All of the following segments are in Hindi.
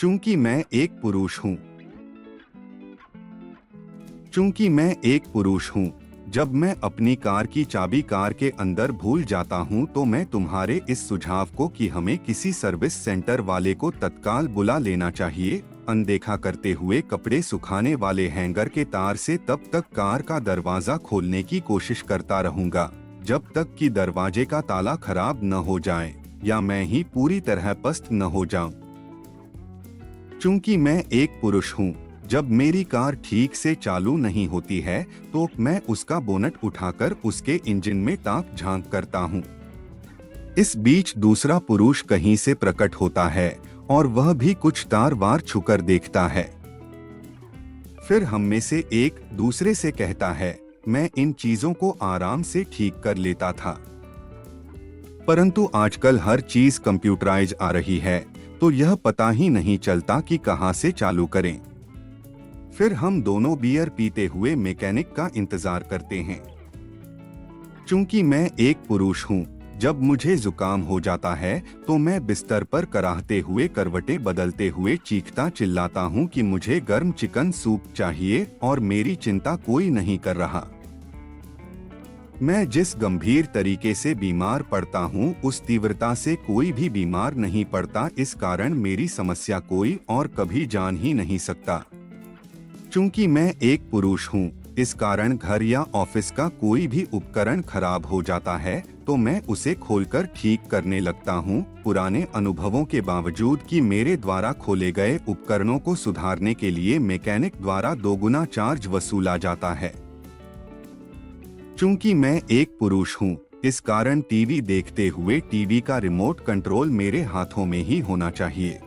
चूंकि मैं एक पुरुष हूँ। चूंकि मैं एक पुरुष हूँ, जब मैं अपनी कार की चाबी कार के अंदर भूल जाता हूँ तो मैं तुम्हारे इस सुझाव को कि हमें किसी सर्विस सेंटर वाले को तत्काल बुला लेना चाहिए, अनदेखा करते हुए कपड़े सुखाने वाले हैंगर के तार से तब तक कार का दरवाजा खोलने की कोशिश करता रहूंगा जब तक कि दरवाजे का ताला खराब न हो जाए या मैं ही पूरी तरह पस्त न हो जाऊं। चूंकि मैं एक पुरुष हूँ, जब मेरी कार ठीक से चालू नहीं होती है तो मैं उसका बोनट उठाकर उसके इंजन में ताक झांक करता हूँ। इस बीच दूसरा पुरुष कहीं से प्रकट होता है और वह भी कुछ तार वार छुकर देखता है। फिर हम में से एक दूसरे से कहता है, मैं इन चीजों को आराम से ठीक कर लेता था, परंतु आजकल हर चीज कंप्यूटराइज आ रही है तो यह पता ही नहीं चलता कि कहां से चालू करें। फिर हम दोनों बियर पीते हुए मैकेनिक का इंतजार करते हैं। चूंकि मैं एक पुरुष हूँ, जब मुझे जुकाम हो जाता है तो मैं बिस्तर पर कराहते हुए करवटें बदलते हुए चीखता चिल्लाता हूँ कि मुझे गर्म चिकन सूप चाहिए और मेरी चिंता कोई नहीं कर रहा। मैं जिस गंभीर तरीके से बीमार पड़ता हूँ उस तीव्रता से कोई भी बीमार नहीं पड़ता, इस कारण मेरी समस्या कोई और कभी जान ही नहीं सकता। चूंकि मैं एक पुरुष हूँ, इस कारण घर या ऑफिस का कोई भी उपकरण खराब हो जाता है तो मैं उसे खोलकर ठीक करने लगता हूँ, पुराने अनुभवों के बावजूद कि मेरे द्वारा खोले गए उपकरणों को सुधारने के लिए मैकेनिक द्वारा दोगुना चार्ज वसूला जाता है। चूंकि मैं एक पुरुष हूँ, इस कारण टीवी देखते हुए टीवी का रिमोट कंट्रोल मेरे हाथों में ही होना चाहिए।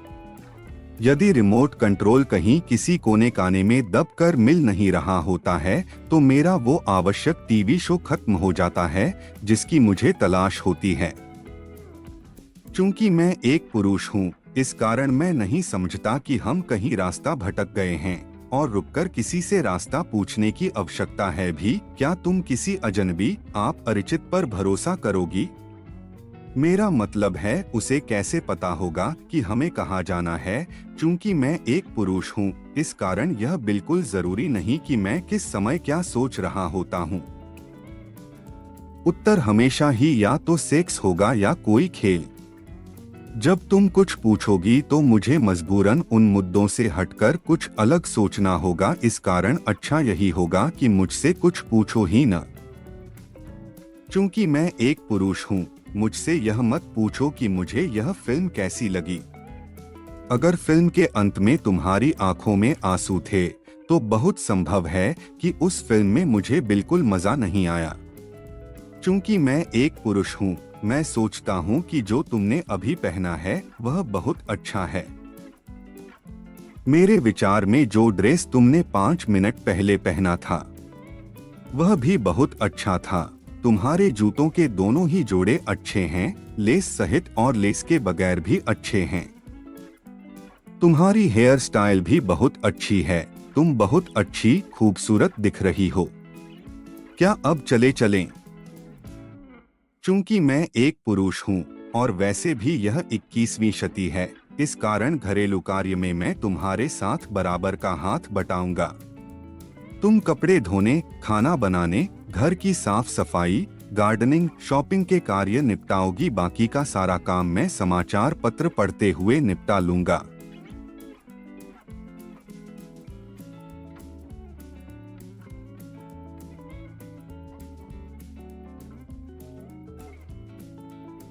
यदि रिमोट कंट्रोल कहीं किसी कोने काने में दबकर मिल नहीं रहा होता है तो मेरा वो आवश्यक टीवी शो खत्म हो जाता है जिसकी मुझे तलाश होती है। चूंकि मैं एक पुरुष हूँ, इस कारण मैं नहीं समझता कि हम कहीं रास्ता भटक गए हैं और रुककर किसी से रास्ता पूछने की आवश्यकता है भी। क्या तुम किसी अजनबी आप परिचित पर भरोसा करोगी? मेरा मतलब है उसे कैसे पता होगा कि हमें कहाँ जाना है? चूंकि मैं एक पुरुष हूँ, इस कारण यह बिल्कुल जरूरी नहीं कि मैं किस समय क्या सोच रहा होता हूँ। उत्तर हमेशा ही या तो सेक्स होगा या कोई खेल। जब तुम कुछ पूछोगी तो मुझे मजबूरन उन मुद्दों से हटकर कुछ अलग सोचना होगा, इस कारण अच्छा यही होगा कि मुझसे कुछ पूछो ही न। चूंकि मैं एक पुरुष हूँ, मुझसे यह मत पूछो कि मुझे यह फिल्म कैसी लगी। अगर फिल्म के अंत में तुम्हारी आंखों में आंसू थे तो बहुत संभव है कि उस फिल्म में मुझे बिल्कुल मजा नहीं आया। चूंकि मैं एक पुरुष हूँ, मैं सोचता हूँ कि जो तुमने अभी पहना है वह बहुत अच्छा है। मेरे विचार में जो ड्रेस तुमने 5 मिनट पहले पहना था वह भी बहुत अच्छा था। तुम्हारे जूतों के दोनों ही जोड़े अच्छे हैं, लेस सहित और लेस के बगैर भी अच्छे हैं। तुम्हारी हेयर स्टाइल भी बहुत अच्छी है, तुम बहुत अच्छी खूबसूरत दिख रही हो। क्या अब चले चलें? चूंकि मैं एक पुरुष हूँ और वैसे भी यह 21वीं सदी है, इस कारण घरेलू कार्य में मैं तुम्हारे साथ बराबर का हाथ बटाऊंगा। तुम कपड़े धोने, खाना बनाने, घर की साफ सफाई, गार्डनिंग, शॉपिंग के कार्य निपटाओगी, बाकी का सारा काम मैं समाचार पत्र पढ़ते हुए निपटा लूंगा।